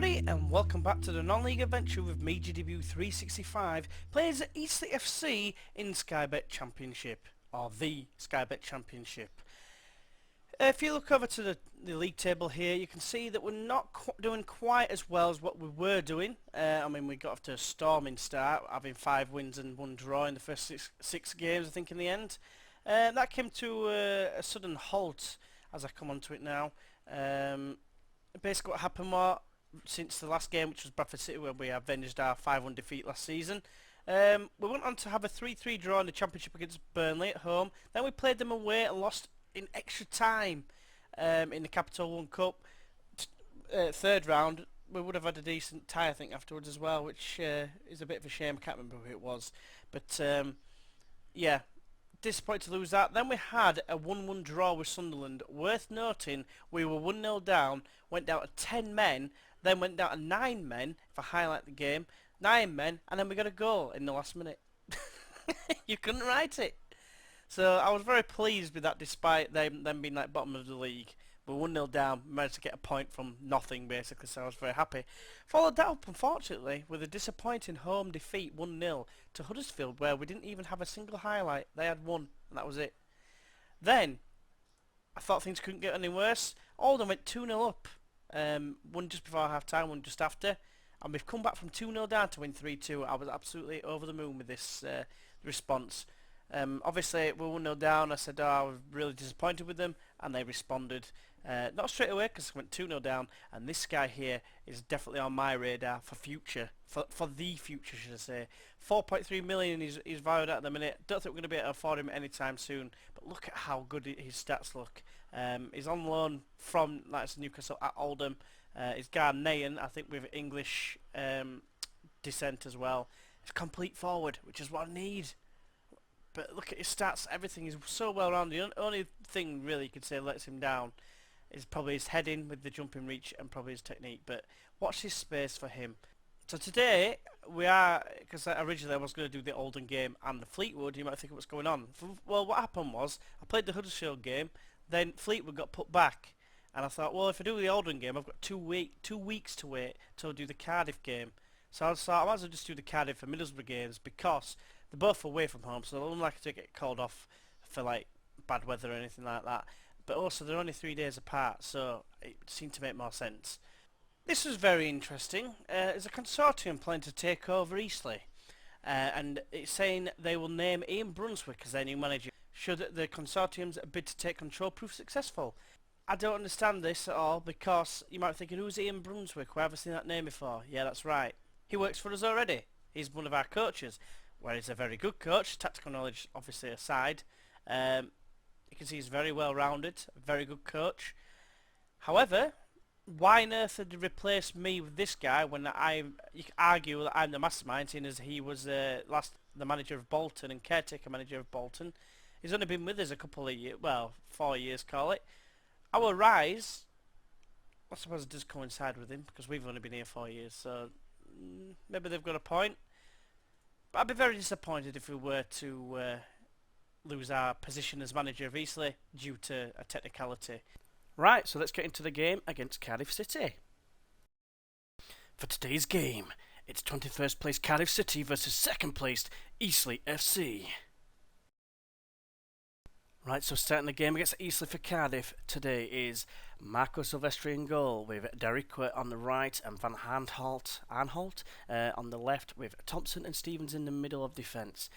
everybody, and welcome back to the non-league adventure with me, GW365, playing as Eastleigh FC in Sky Bet Championship, or the Sky Bet Championship. If you look over to the league table here, you can see that we're not doing quite as well as what we were doing. I mean, we got off to a storming start, having 5 wins and 1 draw in the first six games, I think, in the end. That came to a sudden halt as I come onto it now. Basically what happened was, since the last game, which was Bradford City, where we avenged our 5-1 defeat last season, we went on to have a 3-3 draw in the Championship against Burnley at home. Then we played them away and lost in extra time in the Capital One Cup. Third round, we would have had a decent tie, I think, afterwards as well, which is a bit of a shame. I can't remember who it was. But, yeah, disappointed to lose that. Then we had a 1-1 draw with Sunderland. Worth noting, we were 1-0 down, went down to 10 men, then went down to 9 men, if I highlight the game. 9 men, and then we got a goal in the last minute. You couldn't write it. So I was very pleased with that, despite them being like bottom of the league. We're 1-0 down, managed to get a point from nothing basically, so I was very happy. Followed that up, unfortunately, with a disappointing home defeat 1-0 to Huddersfield, where we didn't even have a single highlight. They had one, and that was it. Then, I thought things couldn't get any worse. Oldham went 2-0 up. One just before half-time, one just after. And we've come back from 2-0 down to win 3-2. I was absolutely over the moon with this response. Obviously, we were 1-0 down. I said, oh, I was really disappointed with them, and they responded. Not straight away, because I went 2-0 down, and this guy here is definitely on my radar for future, for the future, should I say. 4.3 million he's valued at the minute. Don't think we're going to be able to afford him anytime soon, but look at how good his stats look. He's on loan from Newcastle at Oldham. He's Ghanaian, I think, with English descent as well. He's complete forward, which is what I need. But look at his stats, everything is so well rounded. The only thing really you could say lets him down is probably his heading with the jumping reach and probably his technique. But watch his space for him. So today we are, because originally I was going to do the Oldham game and the Fleetwood. You might think what's going on. Well, what happened was I played the Huddersfield game, then Fleetwood got put back, and I thought, well, if I do the Oldham game, I've got 2 weeks to wait till I do the Cardiff game. So I thought I might as well just do the Cardiff and Middlesbrough games, because they're both away from home, so they're unlikely to get called off for like bad weather or anything like that. But also they're only 3 days apart, so it seemed to make more sense. This was very interesting. There's a consortium planning to take over Eastleigh, and it's saying they will name Ian Brunswick as their new manager should the consortium's bid to take control prove successful. I don't understand this at all, because you might be thinking, who's Ian Brunswick? Where have I seen that name before? Yeah, that's right. He works for us already. He's one of our coaches. Where he's a very good coach, tactical knowledge obviously aside. You can see he's very well rounded, a very good coach. However, why on earth did he replace me with this guy when you can argue that I'm the mastermind, seeing as he was the manager of Bolton and caretaker manager of Bolton. He's only been with us a couple of years, well, 4 years call it. Our rise, I suppose it does coincide with him, because we've only been here 4 years, so maybe they've got a point. But I'd be very disappointed if we were to lose our position as manager of Eastleigh due to a technicality. Right, so let's get into the game against Cardiff City. For today's game, it's 21st place Cardiff City versus 2nd placed Eastleigh FC. Right, so starting the game against Eastleigh for Cardiff today is Marco Silvestri in goal, with Derek on the right and Van Arnholt on the left, with Thompson and Stevens in the middle of defence.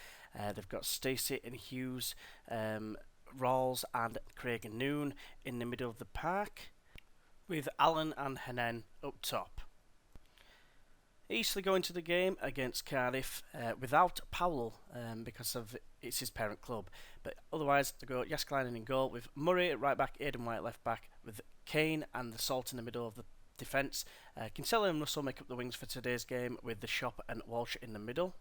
They've got Stacey and Hughes, Rawls and Craig and Noon in the middle of the park, with Allen and Hennen up top. Eastleigh going to the game against Cardiff without Powell because of it's his parent club, but otherwise they go Jaskalainen in goal, with Murray at right back, Aidan White at left back, with Kane and the Salt in the middle of the defence. Kinsella and Russell make up the wings for today's game, with the Shop and Walsh in the middle,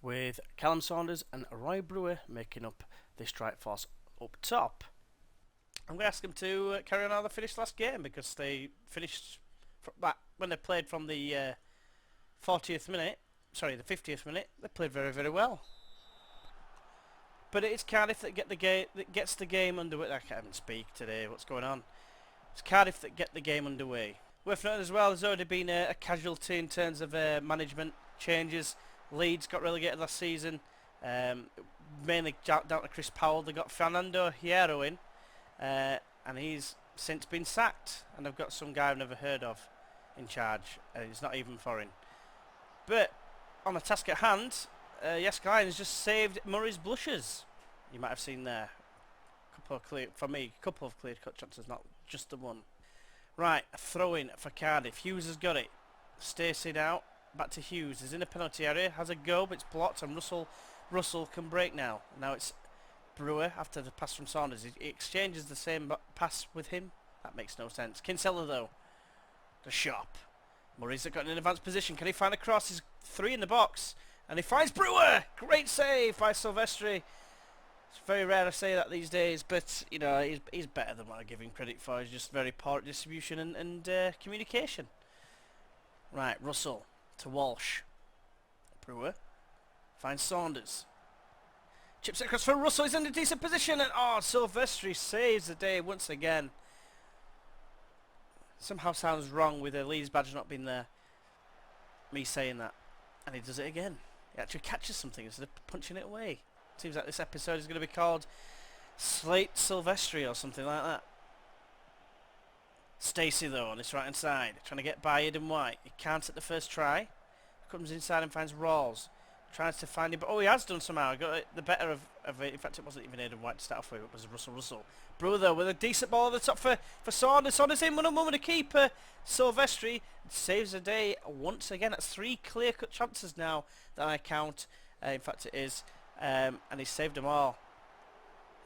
with Callum Saunders and Roy Brewer making up the strike force up top. I'm going to ask them to carry on how they finished last game, because they finished when they played from the 40th minute, sorry, the 50th minute, they played very, very well. But it's Cardiff that gets the game underway. I can't even speak today. What's going on? It's Cardiff that get the game underway. Worth noting as well, there's already been a casualty in terms of management changes. Leeds got relegated last season, mainly down to Chris Powell. They got Fernando Hierro in, and he's since been sacked. And they've got some guy I've never heard of in charge, and he's not even foreign. But on the task at hand, Jääskeläinen has just saved Murray's blushes. You might have seen there. For me, a couple of clear-cut chances, not just the one. Right, a throw-in for Cardiff. Hughes has got it. Stacey now, back to Hughes. He's in the penalty area, has a go, but it's blocked, and Russell can break now. Now it's Brewer after the pass from Saunders. He exchanges the same pass with him. That makes no sense. Kinsella though, the shop. Murray's got an advanced position. Can he find a cross? He's 3 in the box, and he finds Brewer. Great save by Silvestri. It's very rare to say that these days, but you know he's better than what I give him credit for. He's just very poor at distribution and communication. Right, Russell to Walsh. Brewer finds Saunders. Chips it across for Russell. He's in a decent position, and Silvestri saves the day once again. Somehow sounds wrong with the Leeds badge not being there. Me saying that, and he does it again. He actually catches something instead of punching it away. Seems like this episode is going to be called Slate Silvestri or something like that. Stacey though on his right hand side, trying to get by Aidan White. He can't at the first try. Comes inside and finds Rawls. Tries to find him, but he has done somehow. He got the better of it. In fact, it wasn't even Aidan White to start off with. It was Russell. Brewer though with a decent ball at the top for Saunders. Saunders in 1-on-1 with the keeper. Silvestri saves the day once again. That's 3 clear-cut chances now that I count. In fact, it is. And he saved them all.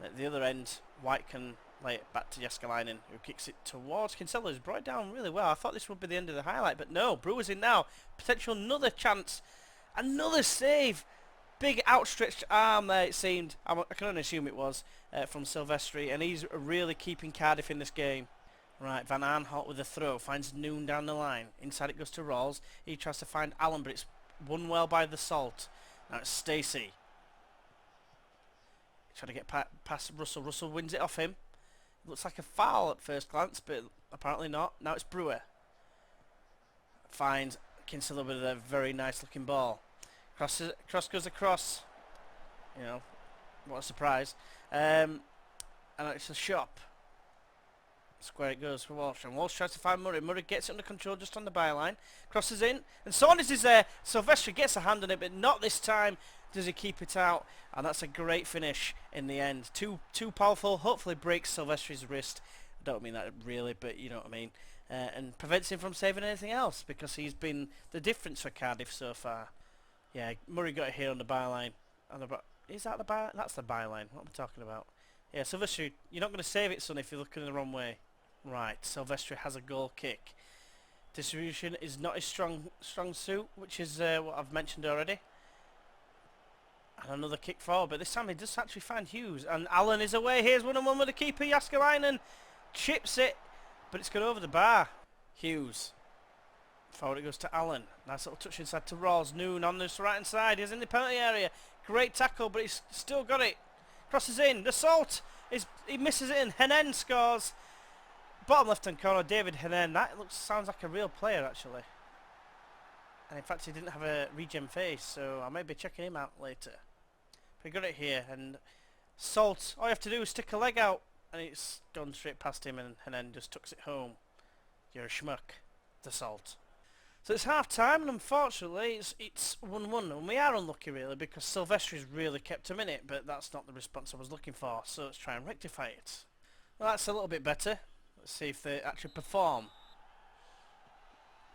At the other end, White can lay it back to Jääskeläinen, who kicks it towards Kinsella, who's brought it down really well. I thought this would be the end of the highlight, but no. Brewer's in now. Potential another chance. Another save. Big outstretched arm there, it seemed. I can only assume it was from Silvestri, and he's really keeping Cardiff in this game. Right, Van Aanholt with a throw. Finds Noon down the line. Inside it goes to Rawls. He tries to find Allen, but it's won well by the Salt. Now it's Stacey. Trying to get past Russell. Russell wins it off him. Looks like a foul at first glance, but apparently not. Now it's Brewer. Finds Kinsella with a very nice looking ball. Cross goes across. You know, what a surprise. And it's a shop. Square it goes for Walsh. And Walsh tries to find Murray. Murray gets it under control just on the byline. Crosses in. And Saunders is there. Silvestri gets a hand on it, but not this time does he keep it out. And that's a great finish in the end. Too powerful. Hopefully breaks Silvestri's wrist. I don't mean that really, but you know what I mean. And prevents him from saving anything else, because he's been the difference for Cardiff so far. Yeah, Murray got it here on the byline. Is that the byline? That's the byline. What am I talking about? Yeah, Silvestri, you're not going to save it, son, if you're looking the wrong way. Right, Silvestri has a goal kick. Distribution is not his strong suit, which is what I've mentioned already. And another kick forward, but this time he does actually find Hughes. And Allen is away. Here's 1-on-1 with the keeper, Jääskeläinen. Chips it, but it's gone over the bar. Hughes. Forward it goes to Allen. Nice little touch inside to Rawls. Noon on this right hand side. He's in the penalty area. Great tackle, but he's still got it. Crosses in. The Salt. He misses it and Hennen scores. Bottom left hand corner, David Hennen. That sounds like a real player actually. And in fact he didn't have a regen face, so I may be checking him out later. But he got it here, and Salt, all you have to do is stick a leg out and it's gone straight past him, and Hennen just tucks it home. You're a schmuck. The Salt. So it's half time, and unfortunately it's 1-1, and we are unlucky really, because Silvestri's really kept him in it, but that's not the response I was looking for, so let's try and rectify it. Well, that's a little bit better. Let's see if they actually perform.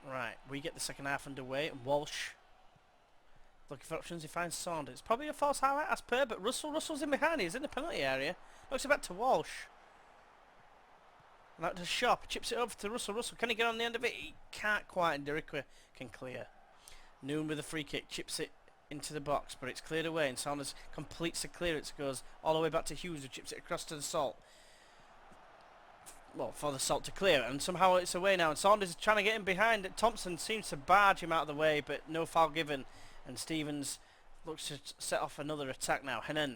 Right, we get the second half underway, and Walsh looking for options. He finds Saunders. It's probably a false highlight as per, but Russell's in behind. He's in the penalty area. Looks back to Walsh. And out to Shop. Chips it over to Russell. Russell, can he get on the end of it? He can't quite, and Deriqua can clear. Noon with a free kick. Chips it into the box, but it's cleared away, and Saunders completes the clearance. Goes all the way back to Hughes, who chips it across to the Salt. Well, for the Salt to clear, and somehow it's away now, and Saunders is trying to get him behind. Thompson seems to barge him out of the way, but no foul given, and Stevens looks to set off another attack now. Hennen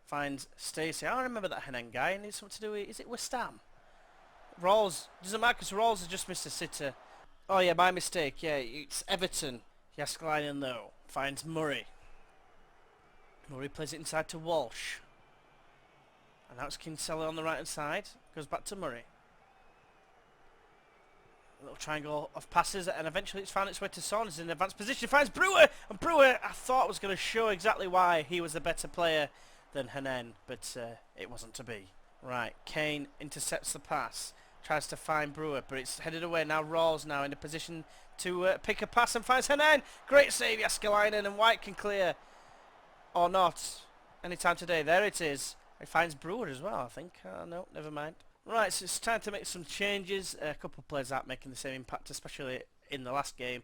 finds Stacey. I remember that Hennen guy. He needs something to do with, is it West Ham? Rawls. Doesn't matter because Rawls has just missed a sitter. Oh yeah, my mistake. Yeah, it's Everton. Jääskeläinen though finds Murray. Murray plays it inside to Walsh. And now it's Kinsella on the right hand side. Goes back to Murray. A little triangle of passes, and eventually it's found its way to Son. He's in advanced position. Finds Brewer, and Brewer I thought was going to show exactly why he was the better player than Hanen, but it wasn't to be. Right, Kane intercepts the pass. Tries to find Brewer, but it's headed away. Now Rawls now in a position to pick a pass and finds Hanen. Great save, Jääskeläinen, and White can clear. Or not. Anytime today. There it is. It finds Brewer as well, I think. No, never mind. Right, so it's time to make some changes. A couple of players aren't making the same impact, especially in the last game.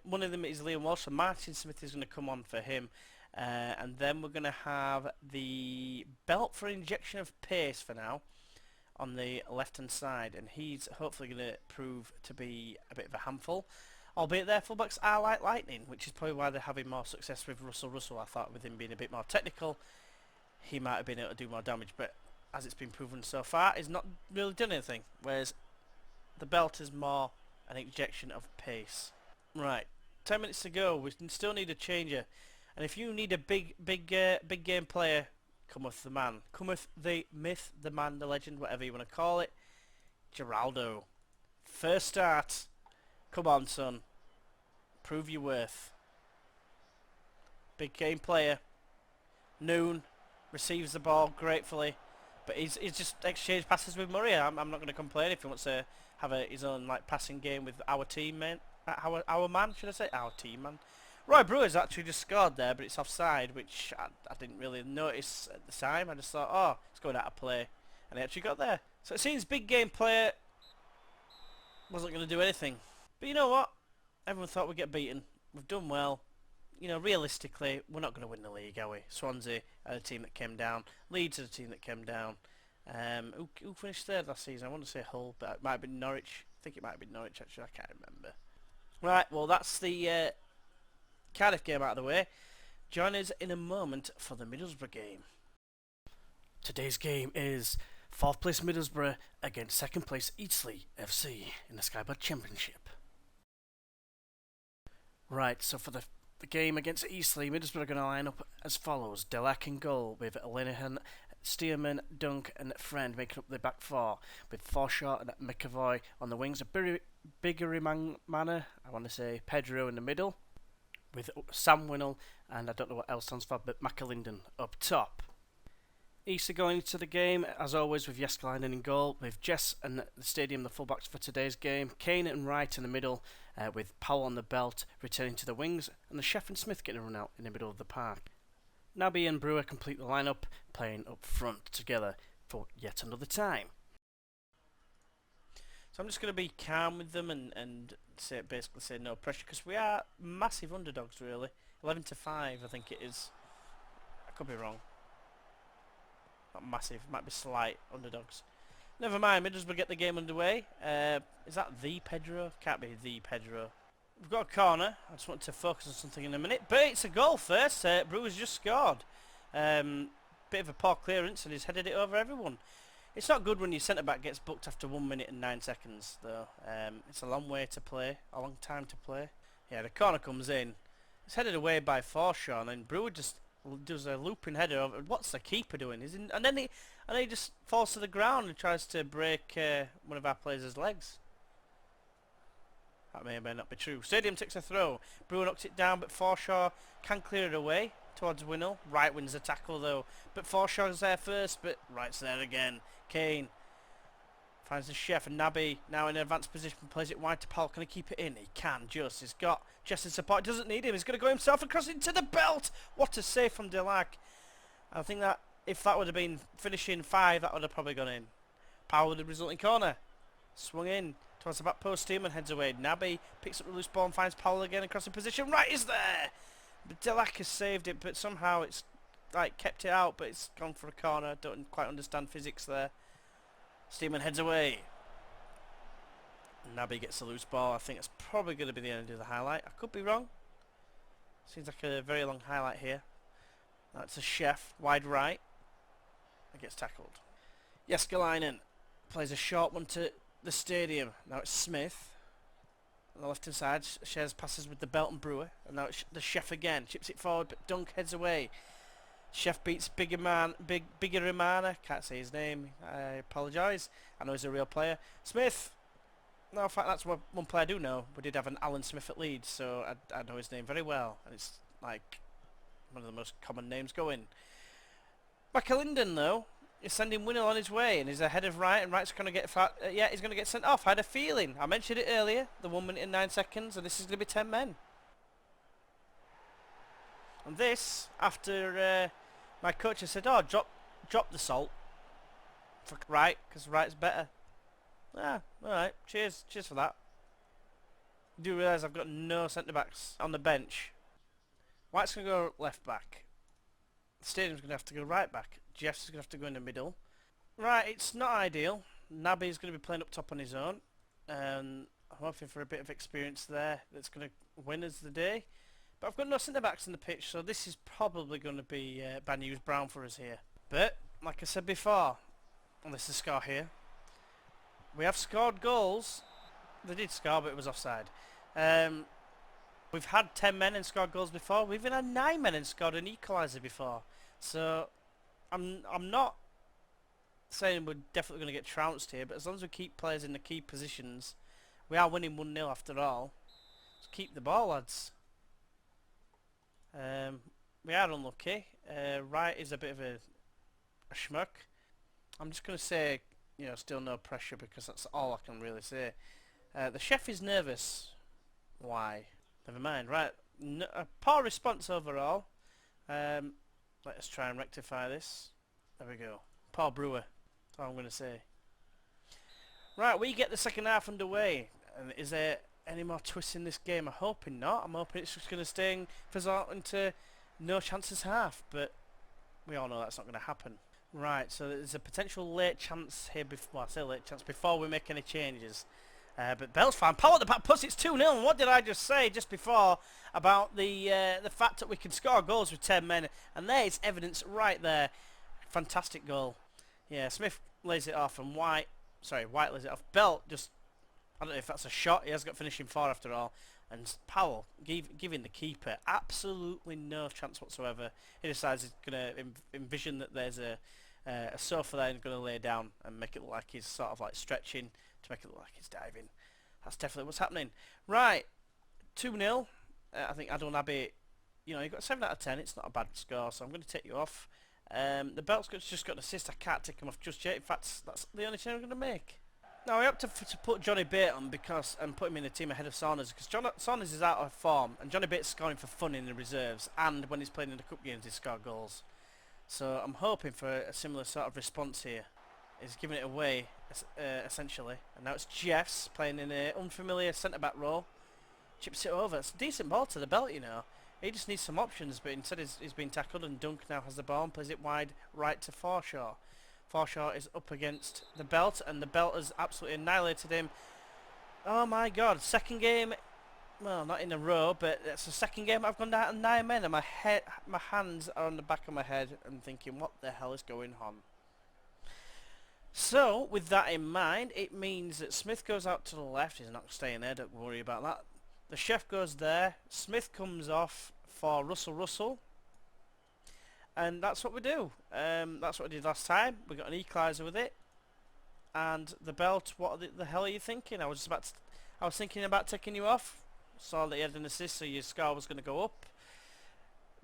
One of them is Liam Walsh, so Martin Smith is going to come on for him. And then we're going to have the belt for injection of pace for now on the left-hand side. And he's hopefully going to prove to be a bit of a handful. Albeit their fullbacks are like lightning, which is probably why they're having more success with Russell. I thought with him being a bit more technical, he might have been able to do more damage, but as it's been proven so far, he's not really done anything, whereas the belt is more an injection of pace. Right, 10 minutes to go, we still need a changer, and if you need a big game player, cometh the man. Cometh the myth, the man, the legend, whatever you want to call it, Geraldo. First start. Come on, son. Prove your worth. Big game player. Noon receives the ball gratefully, but he's just exchanged passes with Murray. I'm not going to complain if he wants to have his own like passing game with our team, man. Our man, should I say? Our team, man. Roy Brewer's actually just scored there, but it's offside, which I didn't really notice at the time. I just thought, oh, it's going out of play, and he actually got there. So it seems big game player wasn't going to do anything. But you know what? Everyone thought we'd get beaten. We've done well. You know, realistically, we're not going to win the league, are we? Swansea are the team that came down. Leeds are the team that came down. Who finished third last season? I want to say Hull, but it might have been Norwich. I think it might have been Norwich, actually. I can't remember. Right, well, that's the Cardiff game out of the way. Join us in a moment for the Middlesbrough game. Today's game is 4th place Middlesbrough against 2nd place Eastleigh FC in the Sky Bet Championship. Right, so for the game against Eastleigh, Middlesbrough are going to line up as follows. Delac in goal with Linehan, Stearman, Dunk and Friend making up the back four, with Forshaw and McAvoy on the wings. Biggeri-Mana, I want to say Pedro in the middle, with Sam Winnell and I don't know what else stands for, but McAlinden up top. East are going into the game, as always, with Jääskeläinen in goal, with Jess and the Stadium the fullbacks for today's game, Kane and Wright in the middle, with Powell on the belt returning to the wings, and the Sheff and Smith getting run out in the middle of the park. Naby and Brewer complete the lineup, playing up front together for yet another time. So I'm just going to be calm with them and basically say no pressure, because we are massive underdogs, really. 11-5, I think it is. I could be wrong. Not massive, might be slight underdogs. Never mind, Middlesbrough get the game underway. Is that the Pedro? Can't be the Pedro. We've got a corner. I just want to focus on something in a minute. But it's a goal first. Brewer's just scored. Bit of a poor clearance and he's headed it over everyone. It's not good when your centre-back gets booked after 1 minute and 9 seconds, though. It's a long way to play, a long time to play. Yeah, the corner comes in. It's headed away by Forshaw, and then Brewer just does a looping header over. What's the keeper doing? And then he just falls to the ground and tries to break one of our players' legs. That may or may not be true. Stadium takes a throw. Brewer knocks it down, but Forshaw can clear it away towards Winnell. Wright wins the tackle though, but Forshaw's there first, but Wright's there again. Kane finds the Sheff, and Naby now in an advanced position, plays it wide to Powell. Can he keep it in? He can. Just he's got Jesse's support. He doesn't need him. He's going to go himself across into the belt. What a save from Delac. I think that if that would have been finishing 5, that would have probably gone in. Powell with the resulting corner. Swung in towards the back post. Stearman heads away. Naby picks up the loose ball and finds Powell again across the position. Wright is there. But Delac has saved it, but somehow it's like kept it out, but it's gone for a corner. Don't quite understand physics there. Stearman heads away. Naby gets the loose ball. I think it's probably going to be the end of the highlight. I could be wrong. Seems like a very long highlight here. That's a Sheff, wide right. It gets tackled. Jääskeläinen Plays a short one to the stadium. Now it's Smith. On the left hand side, shares passes with the Belton Brewer. And now it's the Chef again. Chips it forward, but Dunk heads away. Chef beats Bigger Imana. Can't say his name. I apologise. I know he's a real player. Smith. No, in fact, that's one player I do know. We did have an Alan Smith at Leeds, so I know his name very well. And it's like one of the most common names going. McAlinden, though, is sending Winnell on his way, and he's ahead of Wright, and Wright's going to get he's going to get sent off. I had a feeling. I mentioned it earlier. The 1 minute and 9 seconds, and this is going to be 10 men. And this, after my coach has said, "Oh, drop the salt for Wright, because Wright's better." Ah, alright, cheers for that. I do realise I've got no centre-backs on the bench. White's going to go left back. The stadium's going to have to go right back. Jeff's going to have to go in the middle. Right, it's not ideal. Naby's going to be playing up top on his own. I'm hoping for a bit of experience there that's going to win us the day. But I've got no centre-backs in the pitch, so this is probably going to be bad news Brown for us here. But, like I said before, and this is the score here, we have scored goals. They did score, but it was offside. We've had 10 men and scored goals before. We've even had 9 men and scored an equaliser before. So I'm not saying we're definitely going to get trounced here, but as long as we keep players in the key positions, we are winning 1-0 after all. Just keep the ball, lads. We are unlucky. Wright is a bit of a schmuck. I'm just going to say, you know, still no pressure, because that's all I can really say. The Chef is nervous. Why? Never mind. Right, a poor response overall. Let us try and rectify this. There we go. Poor Brewer. That's all I'm going to say. Right, we get the second half underway. And is there any more twists in this game? I'm hoping not. I'm hoping it's just going to stay and fizzle out into no chances half. But we all know that's not going to happen. Right, so there's a potential late chance here before, well, I say late chance, before we make any changes. But Bell's fine. Power at the back puts it's 2-0. And what did I just say just before about the fact that we can score goals with 10 men? And there is evidence right there. Fantastic goal. Yeah, Smith lays it off, and White lays it off. Bell just, I don't know if that's a shot. He has got finishing 4 after all. And Powell giving the keeper absolutely no chance whatsoever. He decides he's going to envision that there's a sofa there and going to lay down and make it look like he's sort of like stretching to make it look like he's diving. That's definitely what's happening. Right, 2-0. I think Adel Naby, you know, you got 7 out of 10. It's not a bad score, so I'm going to take you off. The Belt's just got an assist. I can't take him off just yet. In fact, that's the only change I'm going to make. Now I opted to put Johnny Bate on and put him in the team ahead of Saunders, because Saunders is out of form and Johnny Bate's scoring for fun in the reserves, and when he's playing in the cup games he scored goals. So I'm hoping for a similar sort of response here. He's giving it away essentially, and now it's Jeffs playing in an unfamiliar centre-back role. Chips it over. It's a decent ball to the Belt, you know. He just needs some options, but instead he's been tackled, and Dunk now has the ball and plays it wide right to Forshaw. Forshaw is up against the Belt, and the Belt has absolutely annihilated him. Oh my god, second game, well, not in a row, but it's the second game I've gone down to 9 men, and my hands are on the back of my head and thinking, what the hell is going on? So, with that in mind, it means that Smith goes out to the left. He's not staying there, don't worry about that. The Chef goes there. Smith comes off for Russell. And that's what we do. That's what we did last time. We got an equaliser with it. And the Belt, what the hell are you thinking? I was thinking about taking you off. Saw that you had an assist, so your score was going to go up.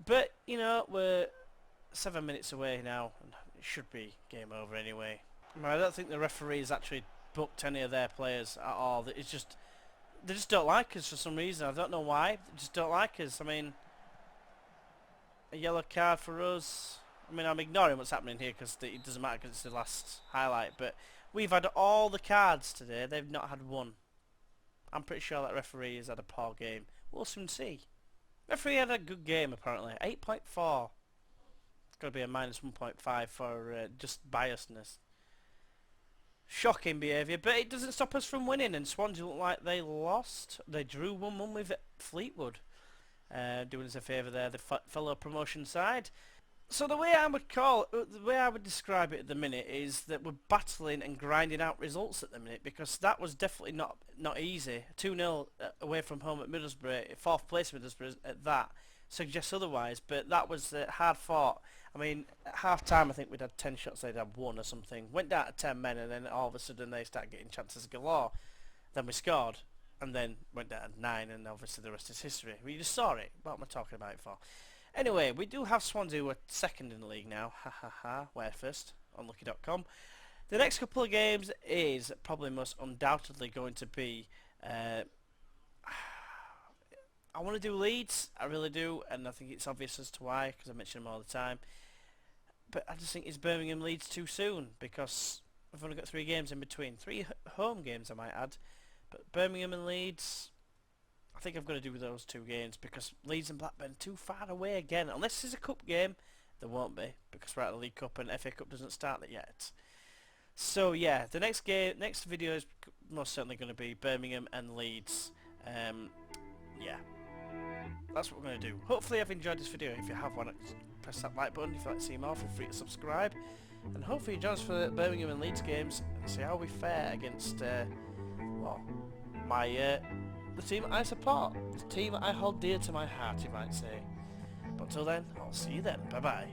But, you know, we're 7 minutes away now. And it should be game over anyway. I don't think the referees actually booked any of their players at all. They just don't like us for some reason. I don't know why. They just don't like us. I mean, a yellow card for us. I mean, I'm ignoring what's happening here because it doesn't matter because it's the last highlight. But we've had all the cards today. They've not had one. I'm pretty sure that referee has had a poor game. We'll soon see. Referee had a good game apparently. 8.4. It's got to be a minus 1.5 for just biasness. Shocking behaviour, but it doesn't stop us from winning, and Swansea look like they lost. They drew 1-1 with Fleetwood. Doing us a favour there, the fellow promotion side. So the way the way I would describe it at the minute is that we're battling and grinding out results at the minute, because that was definitely not easy. 2-0 away from home at Middlesbrough, 4th place at Middlesbrough at that suggests otherwise, but that was hard fought. I mean, at half time I think we'd had 10 shots, they'd had 1 or something. Went down to 10 men, and then all of a sudden they started getting chances galore. Then we scored, and then went down to 9, and obviously the rest is history. Well, you just saw it. What am I talking about it for? Anyway, we do have Swansea, who are 2nd in the league now. Ha ha ha. We're first on Lucky.com. The next couple of games is probably most undoubtedly going to be... I want to do Leeds, I really do, and I think it's obvious as to why, because I mention them all the time. But I just think it's Birmingham Leeds too soon, because we've only got 3 games in between. 3 home games, I might add. But Birmingham and Leeds, I think I've got to do those 2 games, because Leeds and Blackburn are too far away again. Unless it's a cup game, there won't be, because we're at the League Cup and FA Cup doesn't start yet. So yeah, the next video is most certainly going to be Birmingham and Leeds. Yeah, that's what we're going to do. Hopefully I've enjoyed this video. If you have, why not press that like button. If you'd like to see more, feel free to subscribe. And hopefully you join us for the Birmingham and Leeds games and see how we fare against well, the team I support, the team I hold dear to my heart, you might say. But until then, I'll see you then. Bye bye.